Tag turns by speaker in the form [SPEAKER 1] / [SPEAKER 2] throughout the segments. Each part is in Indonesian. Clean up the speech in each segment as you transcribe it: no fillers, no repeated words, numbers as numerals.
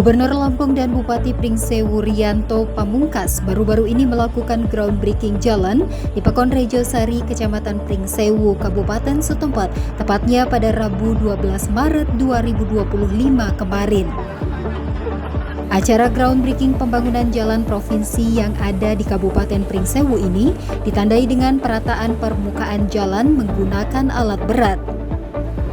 [SPEAKER 1] Gubernur Lampung dan Bupati Pringsewu Rianto Pamungkas baru-baru ini melakukan groundbreaking jalan di Pekon Rejo Sari, Kecamatan Pringsewu, Kabupaten setempat, tepatnya pada Rabu 12 Maret 2025 kemarin. Acara groundbreaking pembangunan jalan provinsi yang ada di Kabupaten Pringsewu ini ditandai dengan perataan permukaan jalan menggunakan alat berat.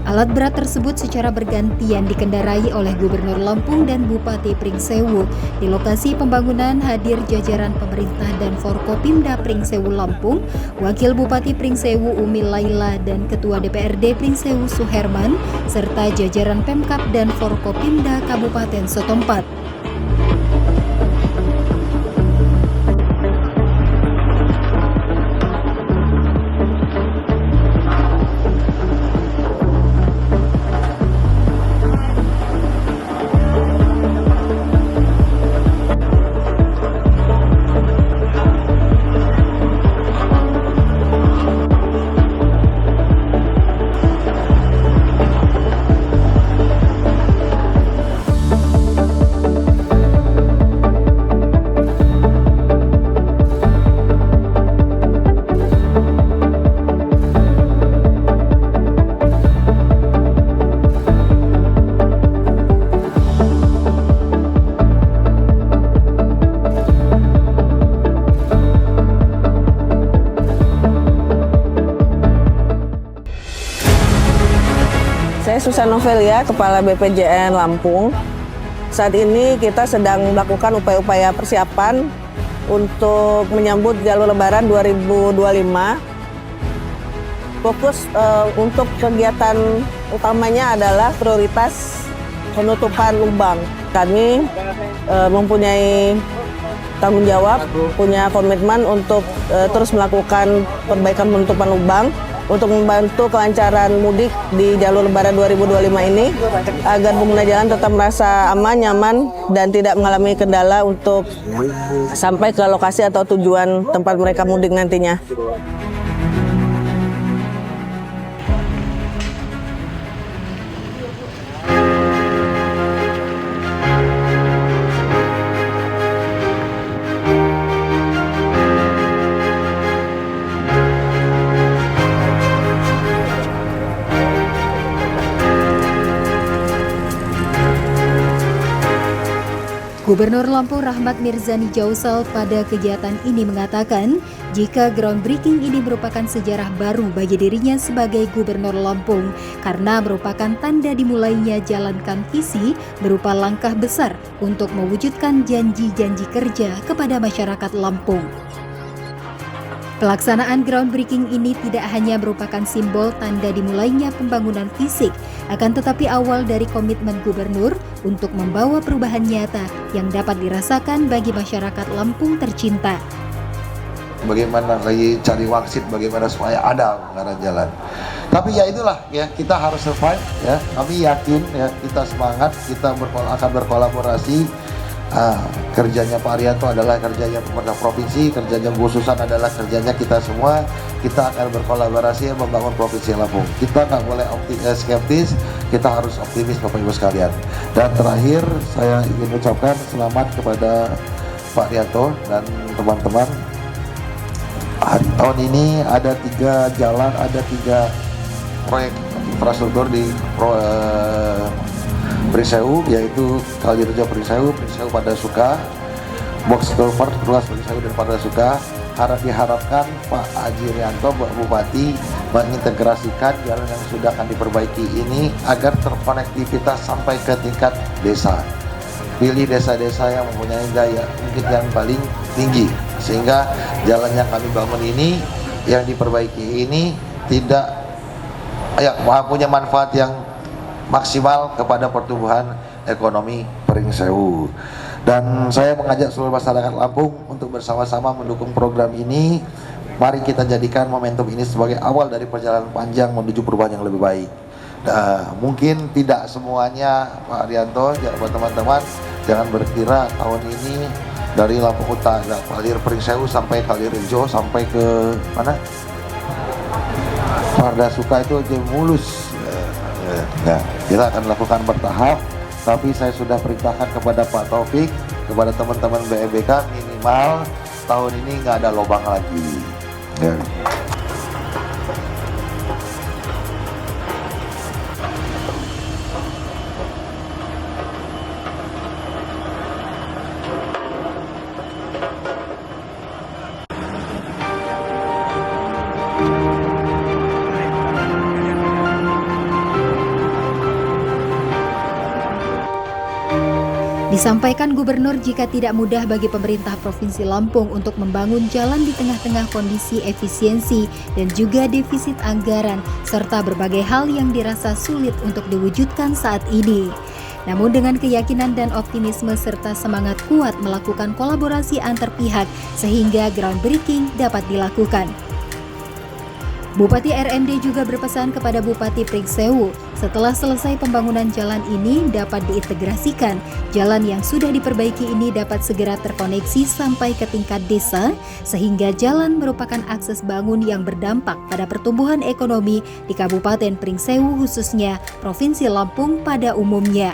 [SPEAKER 1] Alat berat tersebut secara bergantian dikendarai oleh Gubernur Lampung dan Bupati Pringsewu. Di lokasi pembangunan hadir jajaran pemerintah dan Forkopimda Pringsewu Lampung, Wakil Bupati Pringsewu Umi Laila dan Ketua DPRD Pringsewu Suherman, serta jajaran Pemkab dan Forkopimda Kabupaten setempat.
[SPEAKER 2] Saya Susan Novelia, Kepala BPJN Lampung. Saat ini kita sedang melakukan upaya-upaya persiapan untuk menyambut Jalur Lebaran 2025. Fokus untuk kegiatan utamanya adalah prioritas penutupan lubang. Kami mempunyai tanggung jawab, punya komitmen untuk terus melakukan perbaikan penutupan lubang untuk membantu kelancaran mudik di jalur Lebaran 2025 ini agar pengguna jalan tetap merasa aman, nyaman, dan tidak mengalami kendala untuk sampai ke lokasi atau tujuan tempat mereka mudik nantinya.
[SPEAKER 1] Gubernur Lampung Rahmat Mirzani Jausal pada kegiatan ini mengatakan jika groundbreaking ini merupakan sejarah baru bagi dirinya sebagai Gubernur Lampung karena merupakan tanda dimulainya jalankan visi berupa langkah besar untuk mewujudkan janji-janji kerja kepada masyarakat Lampung. Pelaksanaan groundbreaking ini tidak hanya merupakan simbol tanda dimulainya pembangunan fisik, akan tetapi awal dari komitmen gubernur untuk membawa perubahan nyata yang dapat dirasakan bagi masyarakat Lampung tercinta.
[SPEAKER 3] Bagaimana lagi cari wangsit, bagaimana supaya ada anggaran jalan. Tapi ya itulah ya, kita harus survive ya. Kami yakin ya, kita semangat, kita akan berkolaborasi. Kerjanya Pak Rianto adalah kerjanya pemerintah provinsi, kerjanya Bu Susan adalah kerjanya kita semua. Kita akan berkolaborasi membangun provinsi Lampung. Kita nggak boleh skeptis, kita harus optimis Bapak Ibu sekalian. Dan terakhir saya ingin ucapkan selamat kepada Pak Rianto dan teman-teman. Tahun ini ada 3 jalan, ada 3 proyek infrastruktur di Pringsewu, yaitu Kalirejo Pringsewu, Pringsewu Padasuka, Box Culvert ruas Pringsewu dan Padasuka. Diharapkan Pak Haji Rianto, Pak Bupati mengintegrasikan jalan yang sudah akan diperbaiki ini agar terkonektivitas sampai ke tingkat desa. Pilih desa-desa yang mempunyai daya mungkin yang paling tinggi, sehingga jalan yang kami bangun ini, yang diperbaiki ini tidak punya manfaat yang maksimal kepada pertumbuhan ekonomi Pringsewu. Dan saya mengajak seluruh masyarakat Lampung untuk bersama-sama mendukung program ini. Mari kita jadikan momentum ini sebagai awal dari perjalanan panjang menuju perubahan yang lebih baik. Mungkin tidak semuanya Pak Rianto, ya buat teman-teman jangan berkira tahun ini dari Lampung Utara, Kalir Pringsewu sampai Kalirejo sampai ke mana? Padasuka itu aja mulus. Nah, kita akan lakukan bertahap Tapi saya sudah perintahkan kepada Pak Taufik, kepada teman-teman BMBK, minimal tahun ini nggak ada lubang lagi. Ya.
[SPEAKER 1] Disampaikan Gubernur jika tidak mudah bagi pemerintah Provinsi Lampung untuk membangun jalan di tengah-tengah kondisi efisiensi dan juga defisit anggaran, serta berbagai hal yang dirasa sulit untuk diwujudkan saat ini. Namun dengan keyakinan dan optimisme serta semangat kuat melakukan kolaborasi antar pihak sehingga groundbreaking dapat dilakukan. Bupati RMD juga berpesan kepada Bupati Pringsewu, setelah selesai pembangunan jalan ini dapat diintegrasikan. Jalan yang sudah diperbaiki ini dapat segera terkoneksi sampai ke tingkat desa, sehingga jalan merupakan akses bangun yang berdampak pada pertumbuhan ekonomi di Kabupaten Pringsewu khususnya Provinsi Lampung pada umumnya.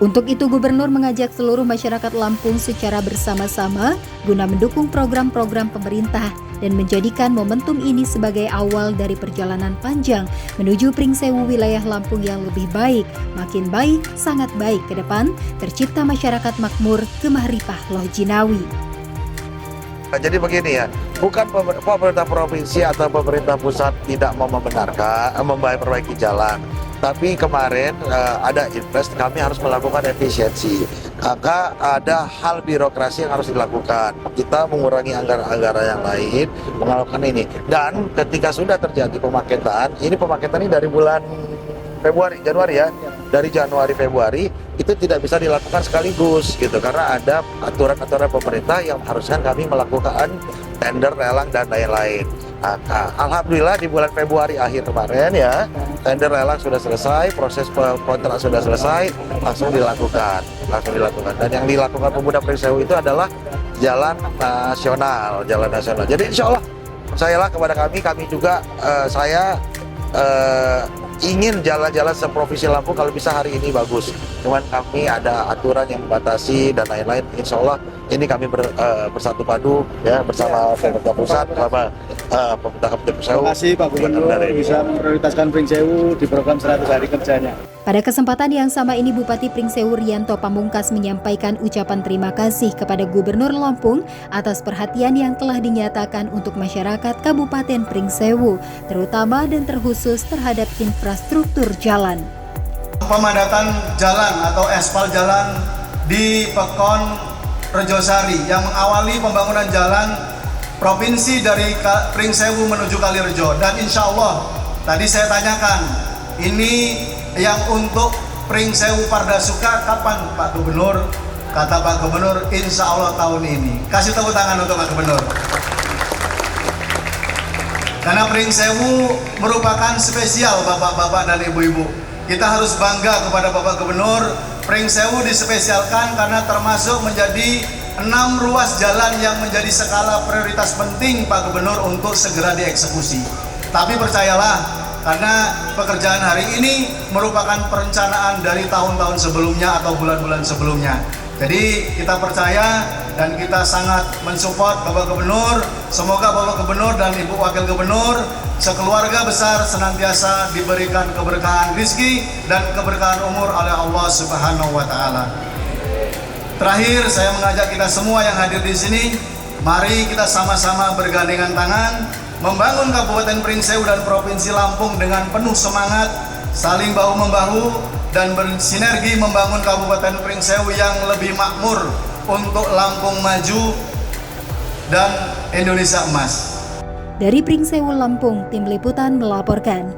[SPEAKER 1] Untuk itu, Gubernur mengajak seluruh masyarakat Lampung secara bersama-sama guna mendukung program-program pemerintah dan menjadikan momentum ini sebagai awal dari perjalanan panjang menuju Pringsewu wilayah Lampung yang lebih baik, makin baik, sangat baik ke depan, tercipta masyarakat makmur, gemah ripah loh jinawi.
[SPEAKER 3] Jadi begini ya, bukan pemerintah provinsi atau pemerintah pusat tidak mau membenarkan, memperbaiki jalan. Tapi kemarin ada invest, kami harus melakukan efisiensi. Maka ada hal birokrasi yang harus dilakukan. Kita mengurangi anggaran-anggaran yang lain, melakukan ini. Dan ketika sudah terjadi pemaketan, ini pemaketan ini dari bulan Januari ya. Dari Januari Februari itu tidak bisa dilakukan sekaligus gitu karena ada aturan-aturan pemerintah yang mengharuskan kami melakukan tender, lelang dan lain-lain. Alhamdulillah di bulan Februari akhir kemarin ya, tender lelang sudah selesai, proses kontrak sudah selesai, langsung dilakukan. Dan yang dilakukan Pemuda Pringsewu itu adalah jalan nasional. Jadi insya Allah percayalah kepada kami juga saya ingin jalan-jalan seprovinsi Lampung kalau bisa hari ini bagus. Cuman kami ada aturan yang membatasi dan lain-lain. Insya Allah ini kami bersatu padu ya bersama pemerintah pusat, bersama pemerintah Kabupaten Pringsewu.
[SPEAKER 4] Terima kasih Pak Gubernur bisa memprioritaskan Pringsewu di program 100 hari kerjanya.
[SPEAKER 1] Pada kesempatan yang sama ini, Bupati Pringsewu Rianto Pamungkas menyampaikan ucapan terima kasih kepada Gubernur Lampung atas perhatian yang telah dinyatakan untuk masyarakat Kabupaten Pringsewu, terutama dan terkhusus terhadap infrastruktur jalan.
[SPEAKER 4] Pemadatan jalan atau aspal jalan di Pekon Rejosari yang mengawali pembangunan jalan provinsi dari Pringsewu menuju Kalirejo, dan insya Allah tadi saya tanyakan ini yang untuk Pringsewu Pardasuka kapan Pak Gubernur? Kata Pak Gubernur insya Allah tahun ini. Kasih tepuk tangan untuk Pak Gubernur. Karena Pringsewu merupakan spesial bapak-bapak dan ibu-ibu. Kita harus bangga kepada Bapak Gubernur. Pringsewu dispesialkan karena termasuk menjadi 6 ruas jalan yang menjadi skala prioritas penting Pak Gubernur untuk segera dieksekusi. Tapi percayalah, karena pekerjaan hari ini merupakan perencanaan dari tahun-tahun sebelumnya atau bulan-bulan sebelumnya. Jadi kita percaya dan kita sangat mensupport Bapak Gubernur. Semoga Bapak Gubernur dan Ibu Wakil Gubernur sekeluarga besar senantiasa diberikan keberkahan rezeki dan keberkahan umur oleh Allah Subhanahu wa taala. Terakhir, saya mengajak kita semua yang hadir di sini, mari kita sama-sama bergandengan tangan membangun Kabupaten Pringsewu dan Provinsi Lampung dengan penuh semangat, saling bahu-membahu dan bersinergi membangun Kabupaten Pringsewu yang lebih makmur untuk Lampung maju dan Indonesia emas.
[SPEAKER 1] Dari Pringsewu Lampung, tim liputan melaporkan.